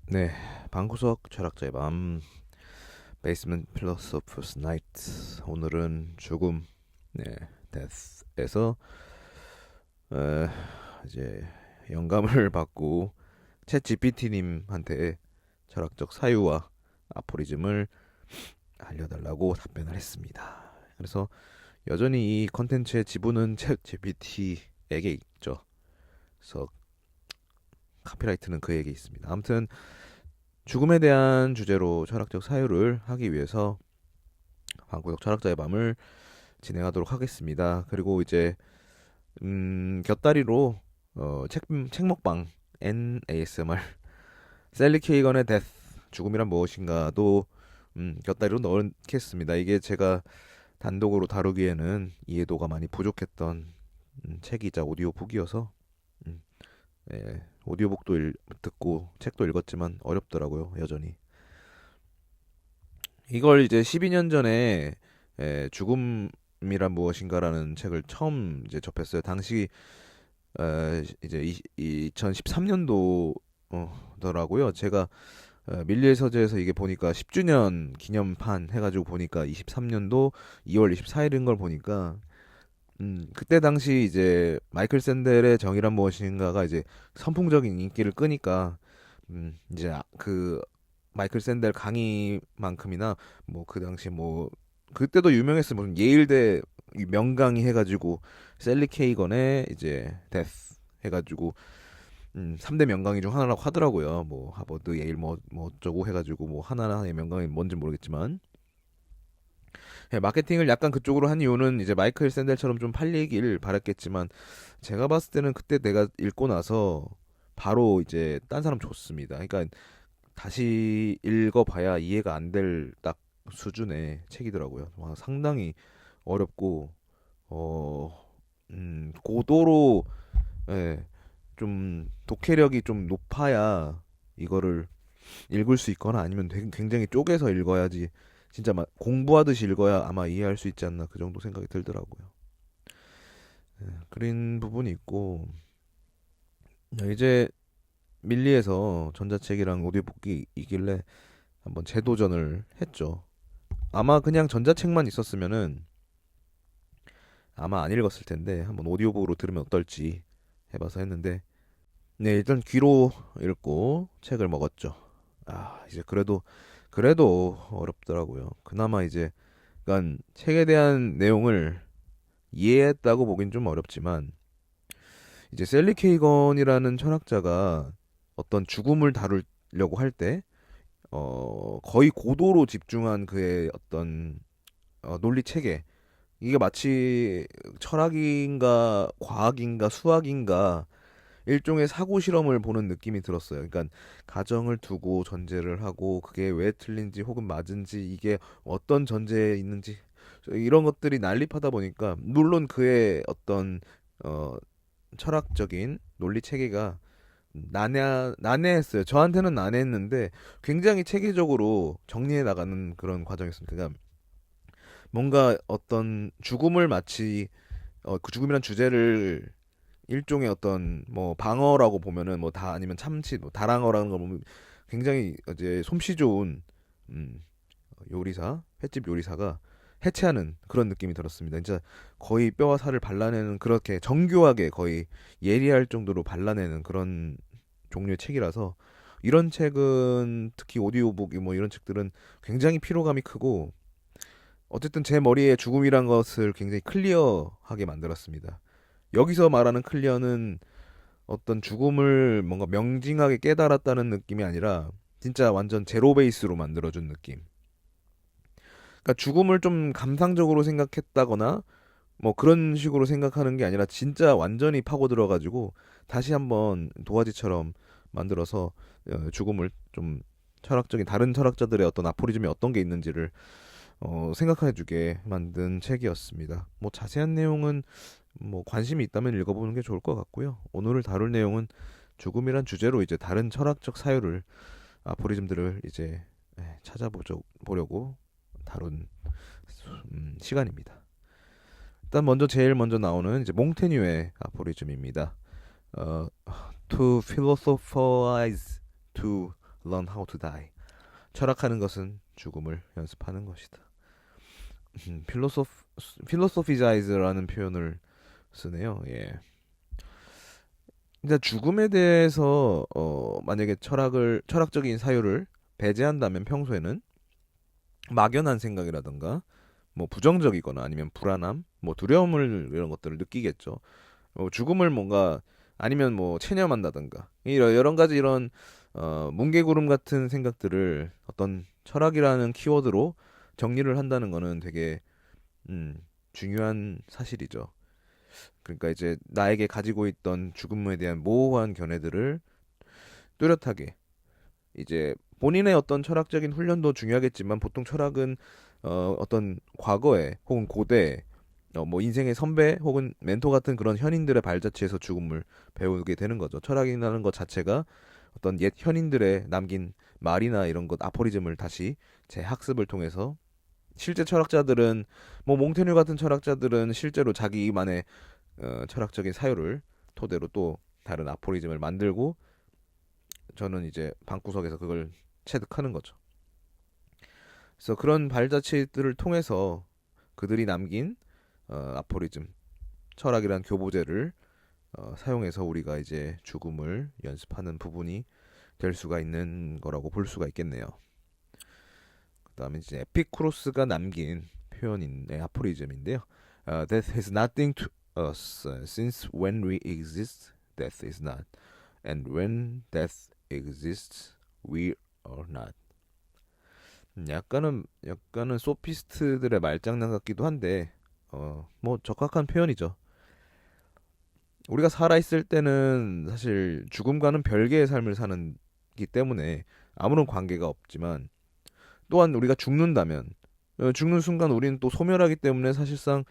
네, 방구석 철학자의 밤 베이스먼트 필로소퍼스 나이트. 오늘은 죽음, 네, 데스에서 에, 이제 영감을 받고 챗 GPT님한테 철학적 사유와 아포리즘을 알려달라고 답변을 했습니다. 그래서 여전히 이 컨텐츠의 지분은 챗 GPT에게 있죠. 그래서 카피라이트는 그에게 있습니다. 아무튼 죽음에 대한 주제로 철학적 사유를 하기 위해서 방구석 철학자의 밤을 진행하도록 하겠습니다. 그리고 이제 곁다리로 책 먹방 NASMR 셀리 케이건의 데스 죽음이란 무엇인가도 곁다리로 넣겠습니다. 이게 제가 단독으로 다루기에는 이해도가 많이 부족했던 책이자 오디오북이어서 음, 오디오북도 듣고 책도 읽었지만 어렵더라고요, 여전히. 이걸 이제 12년 전에 죽음이란 무엇인가라는 책을 처음 이제 접했어요. 당시 이제 2013년도더라고요. 제가 밀리의 서재에서 이게 보니까 10주년 기념판 해가지고 보니까 23년도 2월 24일인 걸 보니까 그때 당시 이제 마이클 샌델의 정의란 무엇인가가 이제 선풍적인 인기를 끄니까 이제 그 마이클 샌델 강의만큼이나 뭐 그 당시 뭐 그때도 유명했어. 무슨 예일대 명강의 해가지고 셀리 케이건의 이제 데스 해가지고 3대 명강의 중 하나라고 하더라고요. 뭐 하버드 예일 뭐 어쩌고 해가지고 뭐 하나하나의 명강이 뭔지 모르겠지만 마케팅을 약간 그쪽으로 한 이유는 이제 마이클 샌델처럼 좀 팔리길 바랐겠지만 제가 봤을 때는 그때 내가 읽고 나서 바로 이제 딴 사람 줬습니다. 그러니까 다시 읽어봐야 이해가 안 될 딱 수준의 책이더라고요. 와, 상당히 어렵고 고도로 예, 좀 독해력이 좀 높아야 이거를 읽을 수 있거나 아니면 굉장히 쪼개서 읽어야지 진짜 막 공부하듯이 읽어야 아마 이해할 수 있지 않나 그 정도 생각이 들더라고요. 그린 부분이 있고 이제 밀리에서 전자책이랑 오디오북이 있길래 한번 재도전을 했죠. 아마 그냥 전자책만 있었으면은 아마 안 읽었을 텐데 한번 오디오북으로 들으면 어떨지 해봐서 했는데 네 일단 귀로 읽고 책을 먹었죠. 아 이제 그래도 어렵더라고요. 그나마 이제 그러니까 책에 대한 내용을 이해했다고 보긴 좀 어렵지만 이제 셀리 케이건이라는 철학자가 어떤 죽음을 다루려고 할 때 거의 고도로 집중한 그의 어떤 논리 체계 이게 마치 철학인가 과학인가 수학인가 일종의 사고 실험을 보는 느낌이 들었어요. 그러니까 가정을 두고 전제를 하고 그게 왜 틀린지 혹은 맞은지 이게 어떤 전제에 있는지 이런 것들이 난립하다 보니까 물론 그의 어떤 어 철학적인 논리 체계가 난해했어요. 저한테는 난해했는데 굉장히 체계적으로 정리해 나가는 그런 과정이었습니다. 그러니까 뭔가 어떤 죽음을 마치 그 죽음이란 주제를 일종의 어떤 뭐 방어라고 보면은 뭐 다 아니면 참치 뭐 다랑어라는 걸 보면 굉장히 이제 솜씨 좋은 음, 요리사 횟집 요리사가 해체하는 그런 느낌이 들었습니다. 진짜 거의 뼈와 살을 발라내는 그렇게 정교하게 거의 예리할 정도로 발라내는 그런 종류의 책이라서 이런 책은 특히 오디오북 뭐 이런 책들은 굉장히 피로감이 크고 어쨌든 제 머리에 죽음이란 것을 굉장히 클리어하게 만들었습니다. 여기서 말하는 클리어는 어떤 죽음을 뭔가 명징하게 깨달았다는 느낌이 아니라 진짜 완전 제로 베이스로 만들어준 느낌. 그러니까 죽음을 좀 감상적으로 생각했다거나 뭐 그런 식으로 생각하는 게 아니라 진짜 완전히 파고 들어가지고 다시 한번 도화지처럼 만들어서 죽음을 좀 철학적인 다른 철학자들의 어떤 아포리즘이 어떤 게 있는지를 생각해주게 만든 책이었습니다. 뭐 자세한 내용은 뭐 관심이 있다면 읽어보는 게 좋을 것 같고요. 오늘 다룰 내용은 죽음이란 주제로 이제 다른 철학적 사유를 아포리즘들을 이제 찾아보려고 다룬 시간입니다. 일단 제일 먼저 나오는 이제 몽테뉴의 아포리즘입니다. 어, to philosophize, to learn how to die. 철학하는 것은 죽음을 연습하는 것이다. 필로소피자이즈라는 표현을 쓰네요. 예. 근데 죽음에 대해서 만약에 철학적인 사유를 배제한다면 평소에는 막연한 생각이라던가 뭐 부정적이거나 아니면 불안함, 뭐 두려움을 이런 것들을 느끼겠죠. 죽음을 뭔가 아니면 뭐 체념한다던가 이런 여러 가지 이런 뭉게구름 같은 생각들을 어떤 철학이라는 키워드로 정리를 한다는 거는 되게 중요한 사실이죠. 그러니까 이제 나에게 가지고 있던 죽음에 대한 모호한 견해들을 뚜렷하게 이제 본인의 어떤 철학적인 훈련도 중요하겠지만 보통 철학은 어떤 과거에 혹은 고대 뭐 인생의 선배 혹은 멘토 같은 그런 현인들의 발자취에서 죽음을 배우게 되는 거죠. 철학이라는 것 자체가 어떤 옛 현인들의 남긴 말이나 이런 것 아포리즘을 다시 재학습을 통해서 실제 철학자들은 뭐 몽테뉴 같은 철학자들은 실제로 자기만의 철학적인 사유를 토대로 또 다른 아포리즘을 만들고 저는 이제 방구석에서 그걸 체득하는 거죠. 그래서 그런 발자취들을 통해서 그들이 남긴 아포리즘, 철학이란 교보제를 사용해서 우리가 이제 죽음을 연습하는 부분이 될 수가 있는 거라고 볼 수가 있겠네요. 그다음에 이제 에피쿠로스가 남긴 표현인 아포리즘인데요. Death has nothing to us, since when we exist, death is not, and when death exists, we are not. 약간은 소피스트들의 말장난 같기도 한데 뭐 적합한 표현이죠. 우리가 살아 있을 때는 사실 죽음과는 별개의 삶을 사는기 때문에 아무런 관계가 없지만 또한 우리가 죽는다면 죽는 순간 우리는 또 소멸하기 때문에 사실상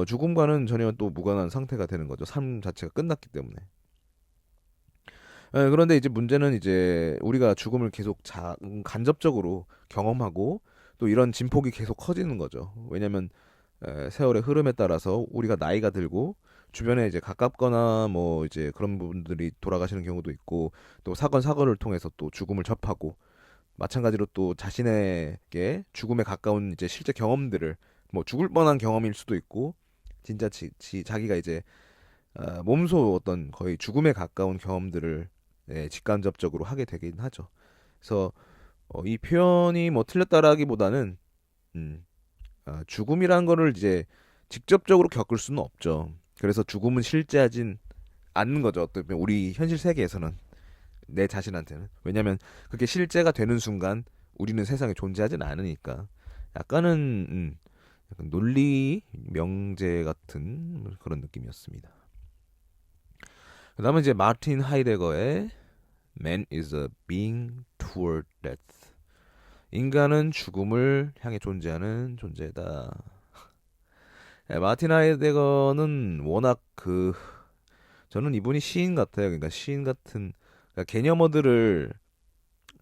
죽음과는 전혀 또 무관한 상태가 되는 거죠. 삶 자체가 끝났기 때문에. 그런데 이제 문제는 이제 우리가 죽음을 계속 간접적으로 경험하고 또 이런 진폭이 계속 커지는 거죠. 왜냐면 세월의 흐름에 따라서 우리가 나이가 들고 주변에 이제 가깝거나 뭐 이제 그런 분들이 돌아가시는 경우도 있고 또 사건을 통해서 또 죽음을 접하고 마찬가지로 또 자신에게 죽음에 가까운 이제 실제 경험들을 뭐 죽을 뻔한 경험일 수도 있고 진짜 자기가 이제 몸소 어떤 거의 죽음에 가까운 경험들을 직간접적으로 하게 되긴 하죠. 그래서 이 표현이 뭐 틀렸다라기보다는 죽음이란 거를 이제 직접적으로 겪을 수는 없죠. 그래서 죽음은 실제하진 않는 거죠. 어떻게 보면 우리 현실 세계에서는 내 자신한테는 왜냐하면 그게 실제가 되는 순간 우리는 세상에 존재하진 않으니까 약간 논리 명제 같은 그런 느낌이었습니다. 그다음에 이제 마틴 하이데거의 Man is a being toward death. 인간은 죽음을 향해 존재하는 존재다. 마틴 하이데거는 워낙 저는 이분이 시인 같아요. 그러니까 시인 같은 그러니까 개념어들을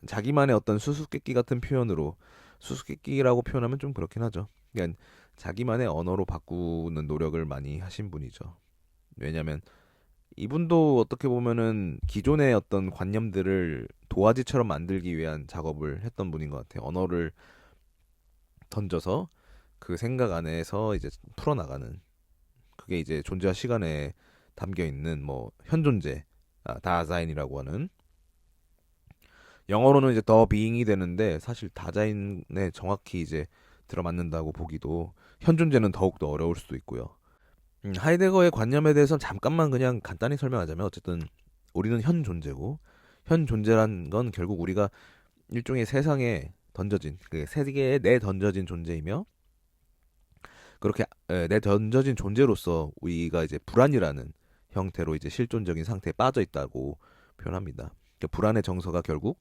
자기만의 어떤 수수께끼 같은 표현으로 수수께끼라고 표현하면 좀 그렇긴 하죠. 그러니까 자기만의 언어로 바꾸는 노력을 많이 하신 분이죠. 왜냐하면 이분도 어떻게 보면은 기존의 어떤 관념들을 도화지처럼 만들기 위한 작업을 했던 분인 것 같아요. 언어를 던져서 그 생각 안에서 이제 풀어나가는 그게 이제 존재와 시간에 담겨 있는 뭐 현존재, 다자인이라고 하는 영어로는 이제 더 비잉이 되는데 사실 다자인에 정확히 이제 들어맞는다고 보기도 현존재는 더욱 더 어려울 수도 있고요. 하이데거의 관념에 대해서는 잠깐만 그냥 간단히 설명하자면 어쨌든 우리는 현 존재고 현 존재란 건 결국 우리가 일종의 세상에 던져진 그 세계에 내 던져진 존재이며 그렇게 내 던져진 존재로서 우리가 이제 불안이라는 형태로 이제 실존적인 상태에 빠져 있다고 표현합니다. 그러니까 불안의 정서가 결국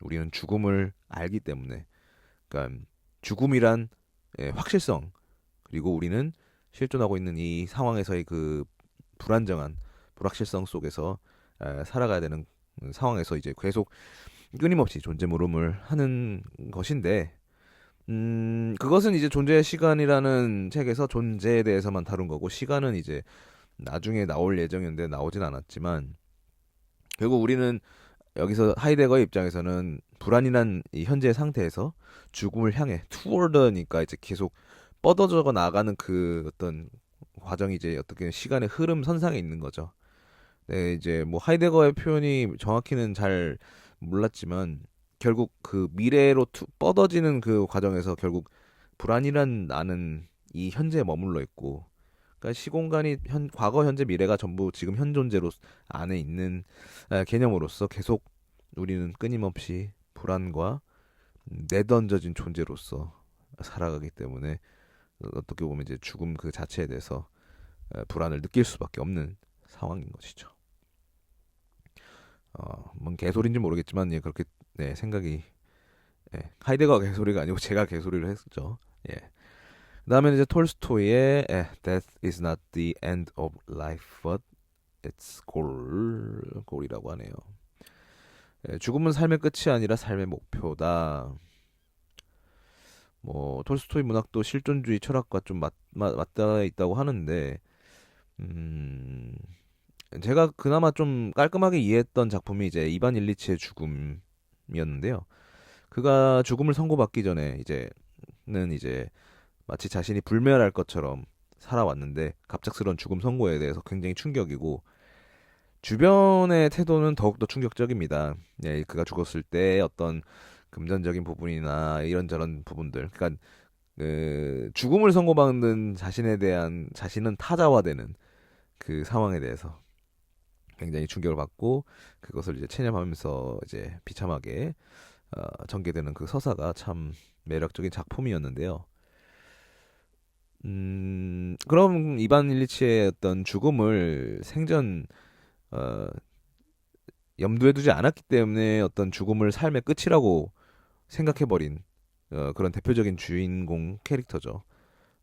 우리는 죽음을 알기 때문에 그러니까 죽음이란 확실성 그리고 우리는 실존하고 있는 이 상황에서의 그 불안정한 불확실성 속에서 살아가야 되는 상황에서 이제 계속 끊임없이 존재 물음을 하는 것인데 그것은 이제 존재의 시간이라는 책에서 존재에 대해서만 다룬 거고 시간은 이제 나중에 나올 예정이었는데 나오진 않았지만 결국 우리는 여기서 하이데거의 입장에서는 불안이란 이 현재의 상태에서 죽음을 향해 투월드니까 이제 계속 뻗어져 나가는 그 어떤 과정이 이제 어떻게 시간의 흐름 선상에 있는 거죠. 네, 이제 뭐 하이데거의 표현이 정확히는 잘 몰랐지만 결국 그 미래로 뻗어지는 그 과정에서 결국 불안이란 나는 이 현재에 머물러 있고, 그러니까 시공간이 과거, 현재, 미래가 전부 지금 현 존재로 안에 있는 개념으로서 계속 우리는 끊임없이 불안과 내던져진 존재로서 살아가기 때문에 어떻게 보면 이제 죽음 그 자체에 대해서 불안을 느낄 수밖에 없는 상황인 것이죠. 뭔 개소리인지 모르겠지만 예, 그렇게 네, 생각이 하이데거가 개소리가 아니고 제가 개소리를 했죠. 예. 그다음에 이제 톨스토이의 Death is not the end of life, but its goal이라고 하네요. 죽음은 삶의 끝이 아니라 삶의 목표다. 뭐 톨스토이 문학도 실존주의 철학과 좀 맞닿아 있다고 하는데, 음, 제가 그나마 좀 깔끔하게 이해했던 작품이 이제 이반 일리치의 죽음이었는데요. 그가 죽음을 선고받기 전에 이제 마치 자신이 불멸할 것처럼 살아왔는데 갑작스런 죽음 선고에 대해서 굉장히 충격이고 주변의 태도는 더욱더 충격적입니다. 예, 그가 죽었을 때 어떤 금전적인 부분이나 이런저런 부분들, 그러니까 그 죽음을 선고받는 자신에 대한 자신은 타자화되는 그 상황에 대해서 굉장히 충격을 받고 그것을 이제 체념하면서 이제 비참하게 전개되는 그 서사가 참 매력적인 작품이었는데요. 그럼 이반 일리치의 어떤 죽음을 생전 어, 염두에 두지 않았기 때문에 어떤 죽음을 삶의 끝이라고 생각해버린 그런 대표적인 주인공 캐릭터죠.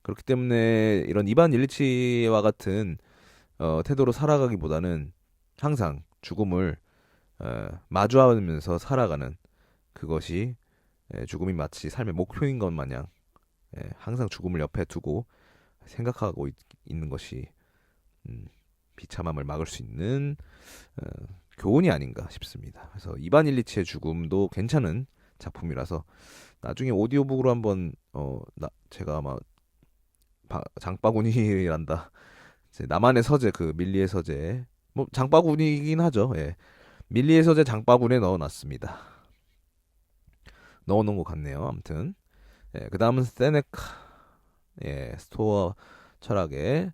그렇기 때문에 이런 이반 일리치와 같은 태도로 살아가기보다는 항상 죽음을 마주하면서 살아가는 그것이 죽음이 마치 삶의 목표인 것 마냥 항상 죽음을 옆에 두고 생각하고 있는 것이 음, 비참함을 막을 수 있는 어, 교훈이 아닌가 싶습니다. 그래서 이반 일리치의 죽음도 괜찮은 작품이라서 나중에 오디오북으로 한번 제가 아마 장바구니란다. 나만의 서재 그 밀리의 서재 뭐 장바구니이긴 하죠. 예. 밀리의 서재 장바구니에 넣어놨습니다. 넣어놓은 것 같네요. 아무튼 그 다음은 세네카 스토어 철학의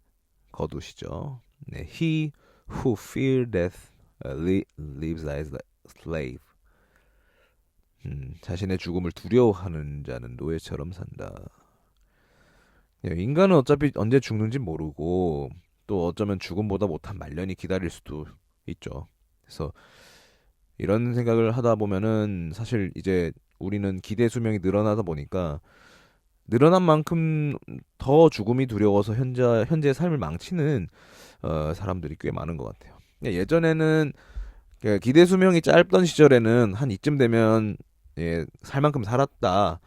거두시죠. 네, He who fear death lives as a slave. 자신의 죽음을 두려워하는 자는 노예처럼 산다. 인간은 어차피 언제 죽는지 모르고 또 어쩌면 죽음보다 못한 말년이 기다릴 수도 있죠. 그래서 이런 생각을 하다 보면은 사실 이제 우리는 기대 수명이 늘어나다 보니까 늘어난 만큼 더 죽음이 두려워서 현재의 삶을 망치는 사람들이 꽤 많은 것 같아요. 예전에는 기대 수명이 짧던 시절에는 한 이쯤 되면 살 만큼 살았다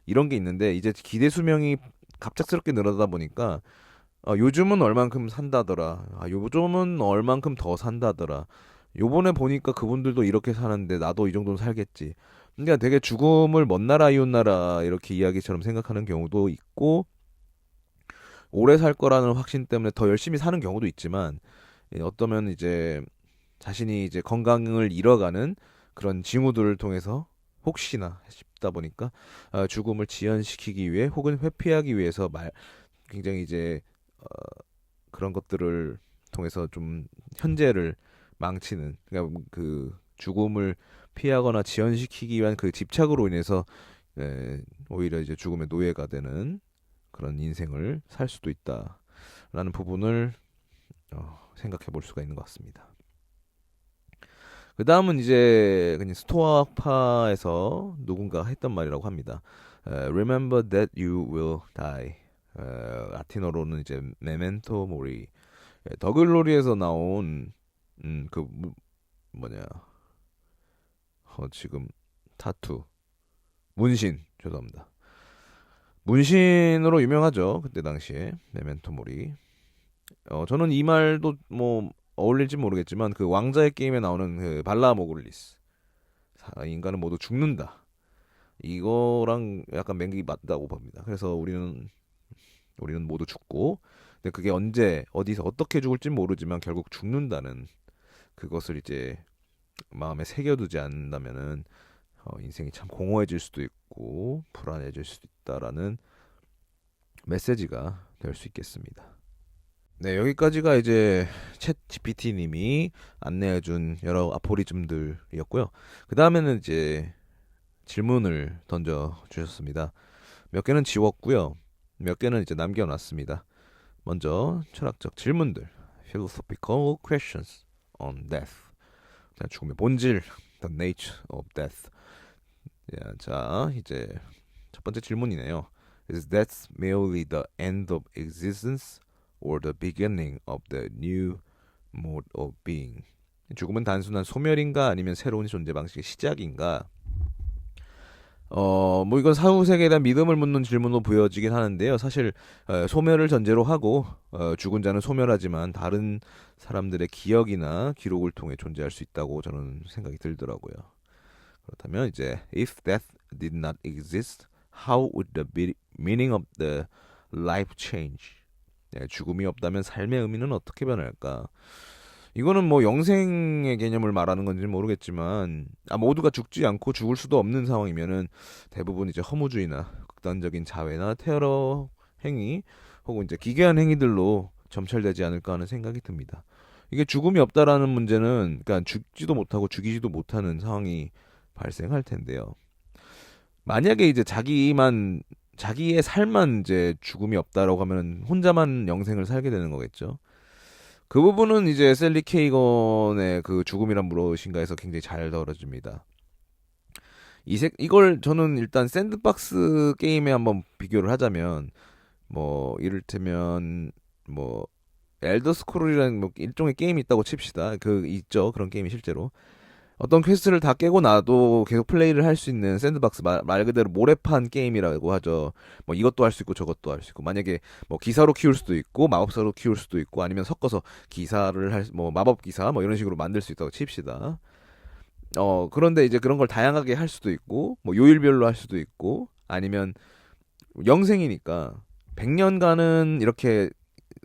이런 게 있는데 이제 기대 수명이 갑작스럽게 늘어나다 보니까 요즘은 얼만큼 산다더라. 요즘은 얼만큼 더 산다더라. 요번에 보니까 그분들도 이렇게 사는데 나도 이 정도는 살겠지. 그러니까 되게 죽음을 먼 나라 이웃 나라 이렇게 이야기처럼 생각하는 경우도 있고 오래 살 거라는 확신 때문에 더 열심히 사는 경우도 있지만 어떠면 이제 자신이 이제 건강을 잃어가는 그런 징후들을 통해서 혹시나 싶다 보니까 죽음을 지연시키기 위해 혹은 회피하기 위해서 굉장히 이제 어, 그런 것들을 통해서 좀 현재를 망치는 그러니까 그 죽음을 피하거나 지연시키기 위한 그 집착으로 인해서 오히려 이제 죽음의 노예가 되는 그런 인생을 살 수도 있다라는 부분을 생각해 볼 수가 있는 것 같습니다. 그 다음은 이제 그냥 스토아파에서 누군가 했던 말이라고 합니다. Remember that you will die. 라틴어로는 이제 메멘토 모리. 더글로리에서 나온 그 뭐냐 지금 타투 문신 죄송합니다. 문신으로 유명하죠. 그때 당시에 메멘토 모리. 저는 이 말도 뭐 어울릴지 모르겠지만 그 왕자의 게임에 나오는 그 발라모글리스 인간은 모두 죽는다. 이거랑 약간 맥이 맞다고 봅니다. 그래서 우리는 모두 죽고, 근데 그게 언제 어디서 어떻게 죽을지 모르지만 결국 죽는다는 그것을 이제 마음에 새겨두지 않는다면은 인생이 참 공허해질 수도 있고 불안해질 수도 있다라는 메시지가 될 수 있겠습니다. 네, 여기까지가 이제 챗 GPT님이 안내해준 여러 아포리즘들이었고요. 그 다음에는 이제 질문을 던져 주셨습니다. 몇 개는 지웠고요. 몇 개는 이제 남겨놨습니다. 먼저 철학적 질문들, philosophical questions on death. 죽음의 본질, the nature of death. 자, 이제 첫 번째 질문이네요. Is death merely the end of existence or the beginning of the new mode of being? 죽음은 단순한 소멸인가 아니면 새로운 존재 방식의 시작인가? 뭐 이건 사후 세계에 대한 믿음을 묻는 질문으로 보여지긴 하는데요. 사실 소멸을 전제로 하고 죽은 자는 소멸하지만 다른 사람들의 기억이나 기록을 통해 존재할 수 있다고 저는 생각이 들더라고요. 그렇다면 이제 if death did not exist, how would the meaning of the life change? 네, 죽음이 없다면 삶의 의미는 어떻게 변할까? 이거는 뭐 영생의 개념을 말하는 건지 모르겠지만 모두가 죽지 않고 죽을 수도 없는 상황이면은 대부분 이제 허무주의나 극단적인 자회나 테러 행위 혹은 이제 기괴한 행위들로 점철되지 않을까 하는 생각이 듭니다. 이게 죽음이 없다라는 문제는 그러니까 죽지도 못하고 죽이지도 못하는 상황이 발생할 텐데요. 만약에 이제 자기의 삶만 이제 죽음이 없다라고 하면 혼자만 영생을 살게 되는 거겠죠. 그 부분은 이제 셀리 케이건의 그 죽음이란 무엇인가에서 굉장히 잘 다뤄집니다. 이걸 저는 일단 샌드박스 게임에 한번 비교를 하자면 뭐 이를테면 뭐 엘더 스크롤이라는 뭐 일종의 게임이 있다고 칩시다. 그 있죠. 그런 게임이 실제로. 어떤 퀘스트를 다 깨고 나도 계속 플레이를 할 수 있는 샌드박스 말 그대로 모래판 게임이라고 하죠. 뭐 이것도 할 수 있고 저것도 할 수 있고 만약에 뭐 기사로 키울 수도 있고 마법사로 키울 수도 있고 아니면 섞어서 기사를 뭐 마법 기사 뭐 이런 식으로 만들 수 있다고 칩시다. 그런데 이제 그런 걸 다양하게 할 수도 있고 뭐 요일별로 할 수도 있고 아니면 영생이니까 100년간은 이렇게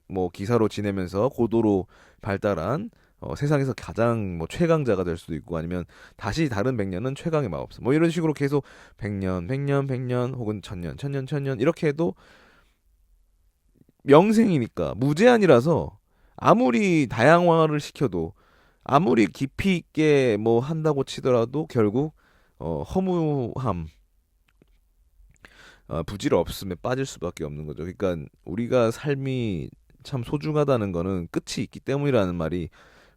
뭐 기사로 지내면서 고도로 발달한 세상에서 가장 뭐 최강자가 될 수도 있고 아니면 다시 다른 100년은 최강의 마법사 뭐 이런 식으로 계속 100년, 100년, 100년 혹은 1000년, 1000년, 1000년 이렇게 해도 영생이니까 무제한이라서 아무리 다양화를 시켜도 아무리 깊이 있게 뭐 한다고 치더라도 결국 허무함 부질없음에 빠질 수밖에 없는 거죠. 그러니까 우리가 삶이 참 소중하다는 거는 끝이 있기 때문이라는 말이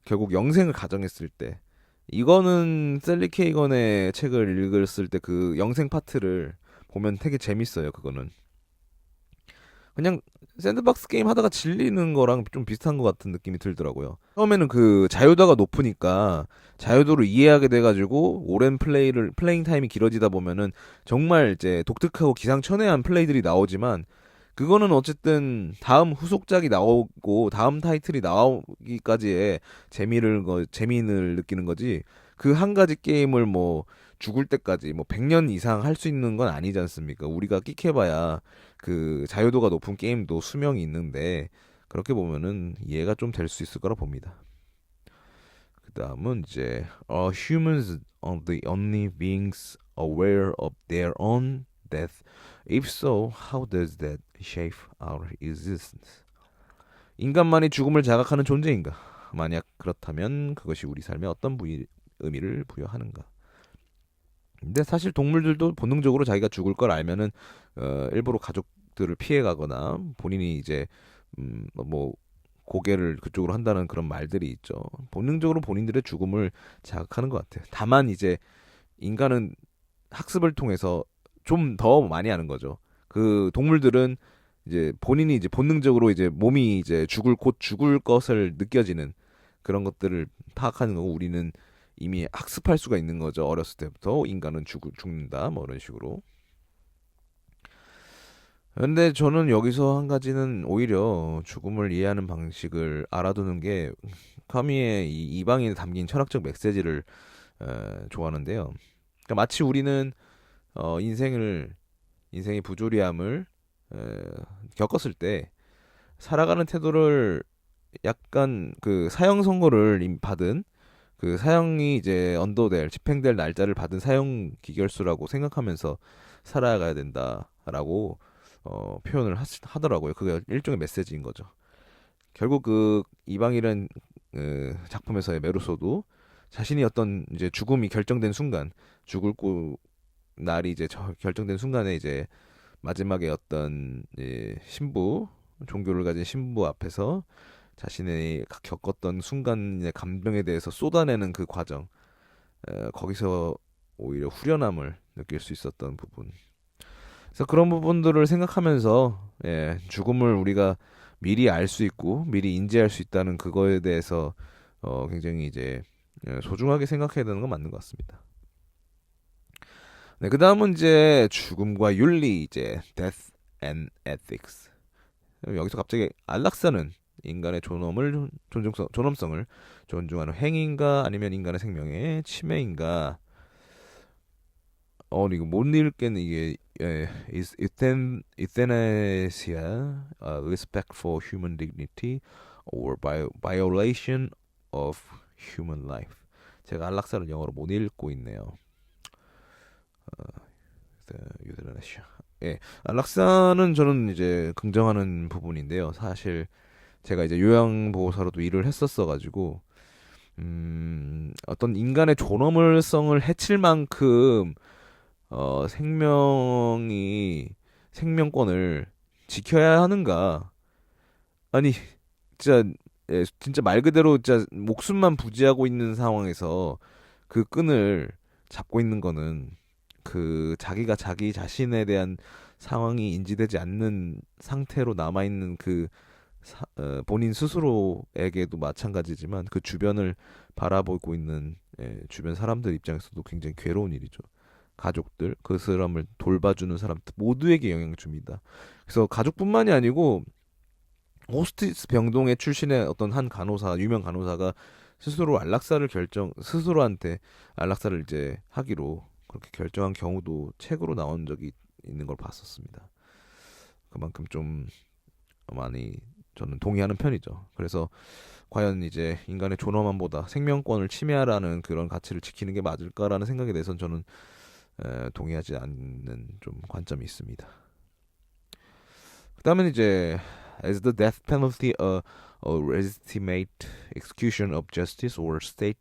결국 영생을 가정했을 때 이거는 셀리 케이건의 책을 읽었을 때 그 영생 파트를 보면 되게 재밌어요. 그거는 그냥 샌드박스 게임 하다가 질리는 거랑 좀 비슷한 것 같은 느낌이 들더라고요. 처음에는 그 자유도가 높으니까 자유도를 이해하게 돼가지고 오랜 플레잉 타임이 길어지다 보면은 정말 이제 독특하고 기상천외한 플레이들이 나오지만 그거는 어쨌든 다음 후속작이 나오고 다음 타이틀이 나오기까지의 재미를 느끼는 거지. 그 한 가지 게임을 뭐 죽을 때까지 뭐 100년 이상 할 수 있는 건 아니지 않습니까? 우리가 끽해봐야 그 자유도가 높은 게임도 수명이 있는데 그렇게 보면은 이해가 좀 될 수 있을 거라 봅니다. 그 다음은 이제 Are humans are the only beings aware of their own death? If so, how does that shape our existence? 인간만이 죽음을 자각하는 존재인가? 만약 그렇다면 그것이 우리 삶에 어떤 의미를 부여하는가? 근데 사실 동물들도 본능적으로 자기가 죽을 걸 알면은 일부러 가족들을 피해가거나 본인이 이제 뭐 고개를 그쪽으로 한다는 그런 말들이 있죠. 본능적으로 본인들의 죽음을 자각하는 것 같아요. 다만 이제 인간은 학습을 통해서 좀 더 많이 하는 거죠. 그 동물들은 이제 본인이 이제 본능적으로 이제 몸이 이제 곧 죽을 것을 느껴지는 그런 것들을 파악하는 거고 우리는 이미 학습할 수가 있는 거죠. 어렸을 때부터 인간은 죽는다 뭐 이런 식으로. 근데 저는 여기서 한 가지는 오히려 죽음을 이해하는 방식을 알아두는 게 카미의 이 방에 담긴 철학적 메시지를 좋아하는데요. 그러니까 마치 우리는 인생의 부조리함을 에, 겪었을 때 살아가는 태도를 약간 그 사형 선고를 받은 그 사형이 이제 집행될 날짜를 받은 사형 기결수라고 생각하면서 살아가야 된다라고 표현을 하더라고요. 그게 일종의 메시지인 거죠. 결국 그 이방인은 작품에서의 메루소도 자신이 어떤 이제 죽음이 결정된 순간, 죽을 날이 이제 결정된 순간에 이제 마지막에 어떤 신부, 종교를 가진 신부 앞에서 자신의 겪었던 순간의 감정에 대해서 쏟아내는 그 과정, 거기서 오히려 후련함을 느낄 수 있었던 부분. 그래서 그런 부분들을 생각하면서 죽음을 우리가 미리 알 수 있고 미리 인지할 수 있다는 그거에 대해서 굉장히 이제 소중하게 생각해야 되는 건 맞는 것 같습니다. 네, 그 다음은 이제 죽음과 윤리, 이제 Death and Ethics. 여기서 갑자기 안락사는 인간의 존엄성을 존중하는 행위인가 아니면 인간의 생명의 침해인가? 이거 못 읽겠는 이게 is euthanasia respect for human dignity or violation of human life. 제가 안락사를 영어로 못 읽고 있네요. 유드라시아. 예, 안락사는 저는 이제 긍정하는 부분인데요. 사실 제가 이제 요양보호사로도 일을 했었어가지고 어떤 인간의 존엄성을 해칠 만큼 생명권을 지켜야 하는가? 아니, 진짜 진짜 말 그대로 진짜 목숨만 부지하고 있는 상황에서 그 끈을 잡고 있는 거는 그 자기가 자기 자신에 대한 상황이 인지되지 않는 상태로 남아 있는 그 본인 스스로에게도 마찬가지지만 그 주변을 바라보고 있는 주변 사람들 입장에서도 굉장히 괴로운 일이죠. 가족들, 그 사람을 돌봐주는 사람들 모두에게 영향을 줍니다. 그래서 가족뿐만이 아니고 호스티스 병동의 출신의 어떤 한 간호사, 유명 간호사가 스스로한테 안락사를 이제 하기로 그렇게 결정한 경우도 책으로 나온 적이 있는 걸 봤었습니다. 그만큼 좀 많이 저는 동의하는 편이죠. 그래서 과연 이제 인간의 존엄함보다 생명권을 침해하라는 그런 가치를 지키는 게 맞을까라는 생각에 대해서는 저는 동의하지 않는 좀 관점이 있습니다. 그다음에 이제 as the death penalty a legitimate execution of justice or state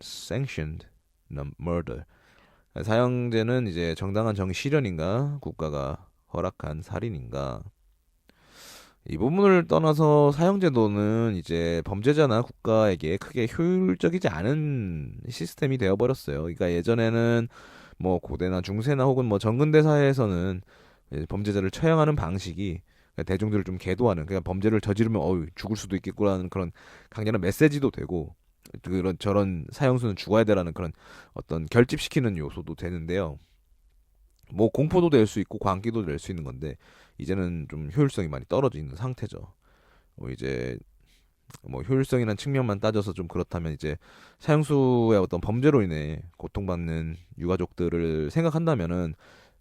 sanctioned murder. 사형제는 이제 정당한 정실현인가 국가가 허락한 살인인가. 이 부분을 떠나서 사형제도는 이제 범죄자나 국가에게 크게 효율적이지 않은 시스템이 되어버렸어요. 그러니까 예전에는 뭐 고대나 중세나 혹은 뭐 정근대 사회에서는 범죄자를 처형하는 방식이 대중들을 좀 계도하는, 그냥 범죄를 저지르면 죽을 수도 있겠구라는 그런 강렬한 메시지도 되고, 그런 저런 사형수는 죽어야 되라는 그런 어떤 결집시키는 요소도 되는데요. 뭐 공포도 될 수 있고 광기도 될 수 있는 건데 이제는 좀 효율성이 많이 떨어져 있는 상태죠. 이제 뭐 효율성이라는 측면만 따져서 좀 그렇다면 이제 사형수의 어떤 범죄로 인해 고통받는 유가족들을 생각한다면은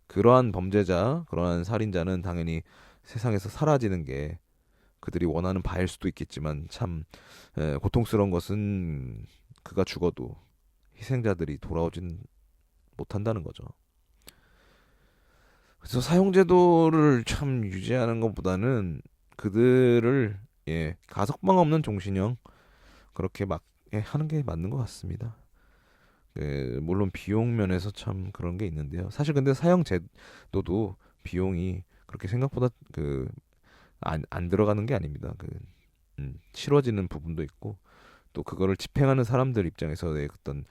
그러한 범죄자, 그러한 살인자는 당연히 세상에서 사라지는 게 그들이 원하는 바일 수도 있겠지만 참 고통스러운 것은 그가 죽어도 희생자들이 돌아오진 못한다는 거죠. 그래서 사용제도를 참 유지하는 것보다는 그들을 가석방 없는 종신형 그렇게 막 하는 게 맞는 것 같습니다. 물론 비용 면에서 참 그런 게 있는데요. 사실 근데 사형제도도 비용이 그렇게 생각보다 안 들어가는 게 아닙니다. 치러지는 부분도 있고 또 그거를 집행하는 사람들 입장에서의 어떤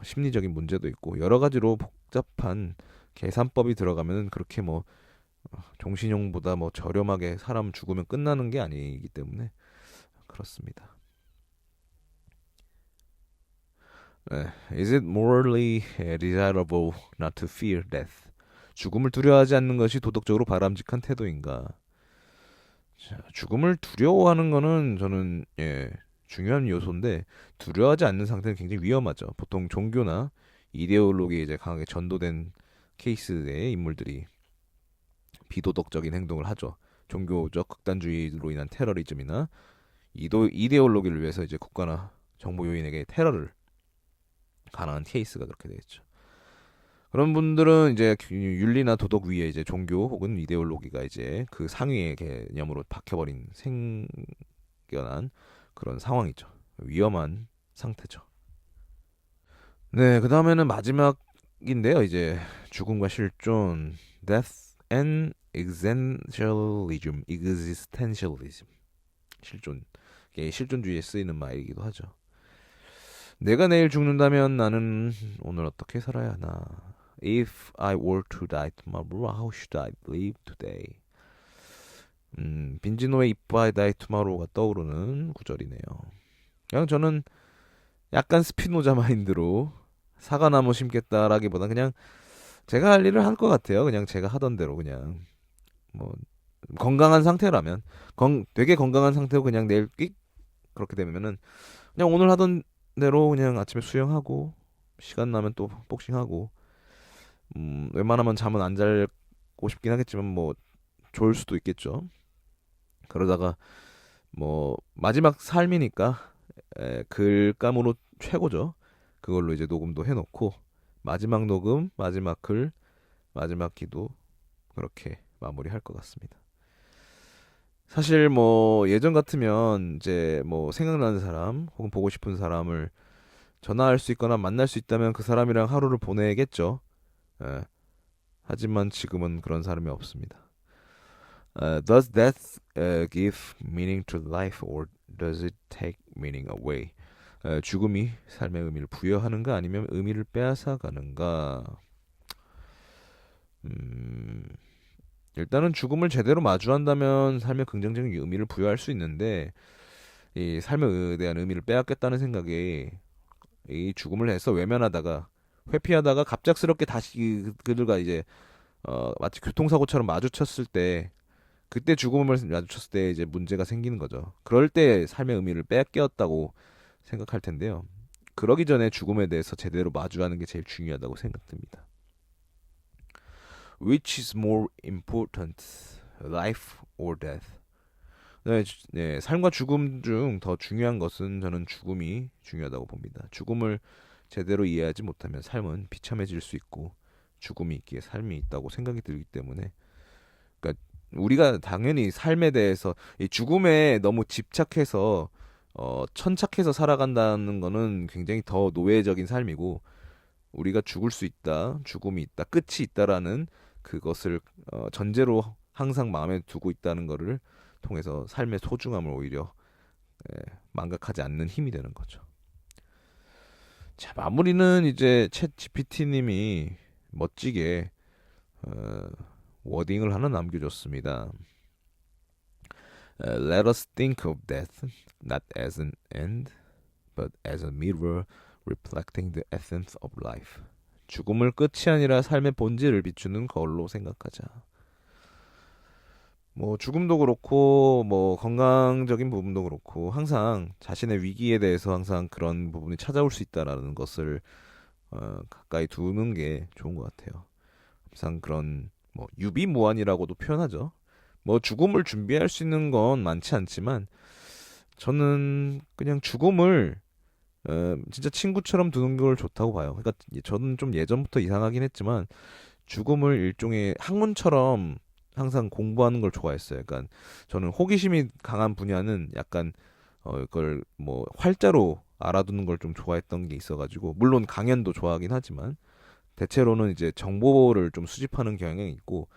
심리적인 문제도 있고 여러 가지로 복잡한 계산법이 들어가면 그렇게 뭐 종신형보다 뭐 저렴하게 사람 죽으면 끝나는 게 아니기 때문에 그렇습니다. Is it morally desirable not to fear death? 죽음을 두려워하지 않는 것이 도덕적으로 바람직한 태도인가? 자, 죽음을 두려워하는 거는 저는 중요한 요소인데 두려워하지 않는 상태는 굉장히 위험하죠. 보통 종교나 이데올로기에 이제 강하게 전도된 케이스의 인물들이 비도덕적인 행동을 하죠. 종교적 극단주의로 인한 테러리즘이나 이데올로기를 위해서 이제 국가나 정보 요인에게 테러를 가능한 케이스가 그렇게 되겠죠. 그런 분들은 이제 윤리나 도덕 위에 이제 종교 혹은 이데올로기가 이제 그 상위의 개념으로 박혀버린 생겨난 그런 상황이죠. 위험한 상태죠. 네, 그 다음에는 마지막인데요. 이제 죽음과 실존, death and existentialism. 실존. 이게 실존주의에 쓰이는 말이기도 하죠. 내가 내일 죽는다면 나는 오늘 어떻게 살아야 하나? If I were to die tomorrow, how should I live today? 빈지노의 If I die tomorrow가 떠오르는 구절이네요. 그냥 저는 약간 스피노자 마인드로 사과나무 심겠다라기보다 그냥 제가 할 일을 할 것 같아요. 그냥 제가 하던 대로 그냥 뭐 건강한 상태라면 되게 건강한 상태로 그냥 내일 끽 그렇게 되면은 그냥 오늘 하던 대로 그냥 아침에 수영하고 시간 나면 또 복싱하고 웬만하면 잠은 안 자고 싶긴 하겠지만 뭐 좋을 수도 있겠죠. 그러다가 뭐 마지막 삶이니까 글감으로 최고죠. 그걸로 이제 녹음도 해놓고 마지막 녹음, 마지막 글, 마지막 기도 그렇게 마무리할 것 같습니다. 사실 뭐 예전 같으면 이제 뭐 생각나는 사람 혹은 보고 싶은 사람을 전화할 수 있거나 만날 수 있다면 그 사람이랑 하루를 보내겠죠. 예. 하지만 지금은 그런 사람이 없습니다. Does death give meaning to life or does it take meaning away? 죽음이 삶의 의미를 부여하는가 아니면 의미를 빼앗아 가는가? 음, 일단은 죽음을 제대로 마주한다면 삶에 긍정적인 의미를 부여할 수 있는데 이 삶에 대한 의미를 빼앗겠다는 생각에 이 죽음을 해서 외면하다가 회피하다가 갑작스럽게 다시 그들과 이제 마치 교통사고처럼 마주쳤을 때 그때 죽음을 마주쳤을 때 이제 문제가 생기는 거죠. 그럴 때 삶의 의미를 뺏겼다고 생각할 텐데요. 그러기 전에 죽음에 대해서 제대로 마주하는 게 제일 중요하다고 생각됩니다. Which is more important, life or death? 네, 네, 삶과 죽음 중 더 중요한 것은 저는 죽음이 중요하다고 봅니다. 죽음을 제대로 이해하지 못하면 삶은 비참해질 수 있고 죽음이 있기에 삶이 있다고 생각이 들기 때문에 그러니까 우리가 당연히 삶에 대해서 이 죽음에 너무 집착해서 천착해서 살아간다는 거는 굉장히 더 노예적인 삶이고 우리가 죽을 수 있다, 죽음이 있다, 끝이 있다라는 그것을 전제로 항상 마음에 두고 있다는 거를 통해서 삶의 소중함을 오히려 망각하지 않는 힘이 되는 거죠. 자, 마무리는 이제 챗 GPT님이 멋지게 워딩을 하나 남겨줬습니다. Let us think of death not as an end, but as a mirror reflecting the essence of life. 죽음을 끝이 아니라 삶의 본질을 비추는 거울로 생각하자. 뭐 죽음도 그렇고 뭐 건강적인 부분도 그렇고 항상 자신의 위기에 대해서 항상 그런 부분이 찾아올 수 있다라는 것을 가까이 두는 게 좋은 것 같아요. 항상 그런 뭐 유비무환이라고도 표현하죠. 뭐 죽음을 준비할 수 있는 건 많지 않지만 저는 그냥 죽음을 진짜 친구처럼 두는 걸 좋다고 봐요. 그러니까 저는 좀 예전부터 이상하긴 했지만 죽음을 일종의 학문처럼 항상 공부하는 걸 좋아했어요. 그러니까 저는 호기심이 강한 분야는 약간 그걸 뭐 활자로 알아두는 걸 좀 좋아했던 게 있어가지고 물론 강연도 좋아하긴 하지만 대체로는 이제 정보를 좀 수집하는 경향이 있고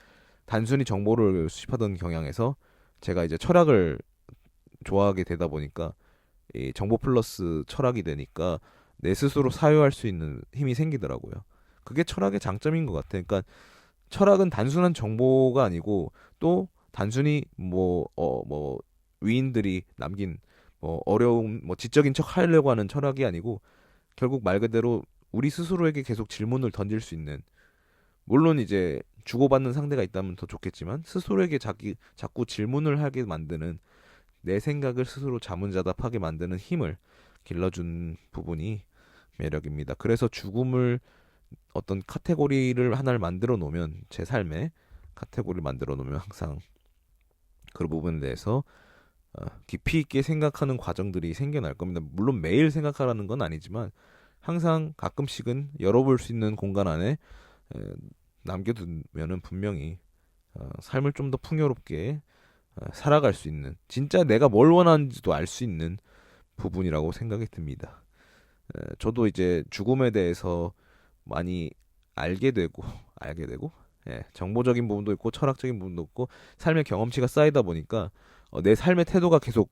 단순히 정보를 수집하던 경향에서 제가 이제 철학을 좋아하게 되다 보니까 이 정보 플러스 철학이 되니까 내 스스로 사유할 수 있는 힘이 생기더라고요. 그게 철학의 장점인 것 같아요. 그러니까 철학은 단순한 정보가 아니고 또 단순히 뭐 위인들이 남긴 뭐 어려운 뭐 지적인 척 하려고 하는 철학이 아니고 결국 말 그대로 우리 스스로에게 계속 질문을 던질 수 있는 물론 이제 주고받는 상대가 있다면 더 좋겠지만 스스로에게 자꾸 질문을 하게 만드는 내 생각을 스스로 자문자답하게 만드는 힘을 길러준 부분이 매력입니다. 그래서 죽음을 어떤 카테고리를 하나를 만들어 놓으면 제 삶에 카테고리를 만들어 놓으면 항상 그런 부분에 대해서 깊이 있게 생각하는 과정들이 생겨날 겁니다. 물론 매일 생각하라는 건 아니지만 항상 가끔씩은 열어볼 수 있는 공간 안에 에, 남겨두면은 분명히 삶을 좀 더 풍요롭게 살아갈 수 있는 진짜 내가 뭘 원하는지도 알 수 있는 부분이라고 생각이 듭니다. 저도 이제 죽음에 대해서 많이 알게 되고 알게 되고 정보적인 부분도 있고 철학적인 부분도 있고 삶의 경험치가 쌓이다 보니까 내 삶의 태도가 계속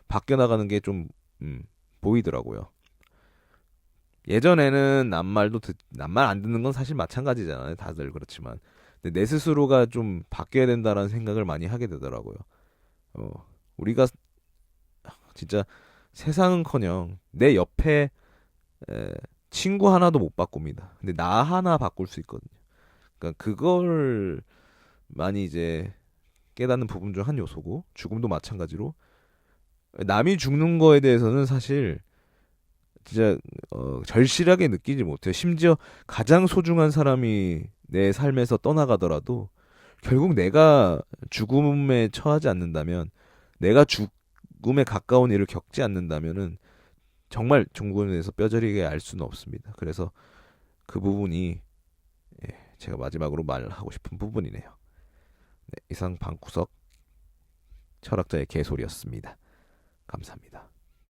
바뀌어 나가는 게 좀 보이더라고요. 예전에는 남말 안 듣는 건 사실 마찬가지잖아요. 다들 그렇지만 근데 내 스스로가 좀 바뀌어야 된다라는 생각을 많이 하게 되더라고요. 어, 우리가 진짜 세상은커녕 내 옆에 에, 친구 하나도 못 바꿉니다. 근데 나 하나 바꿀 수 있거든요. 그러니까 그걸 많이 이제 깨닫는 부분 중 한 요소고 죽음도 마찬가지로 남이 죽는 거에 대해서는 사실 진짜 절실하게 느끼지 못해요. 심지어 가장 소중한 사람이 내 삶에서 떠나가더라도 결국 내가 죽음에 처하지 않는다면 내가 죽음에 가까운 일을 겪지 않는다면은 정말 죽음에 대해서 뼈저리게 알 수는 없습니다. 그래서 그 부분이 제가 마지막으로 말하고 싶은 부분이네요. 네, 이상 방구석 철학자의 개소리였습니다. 감사합니다.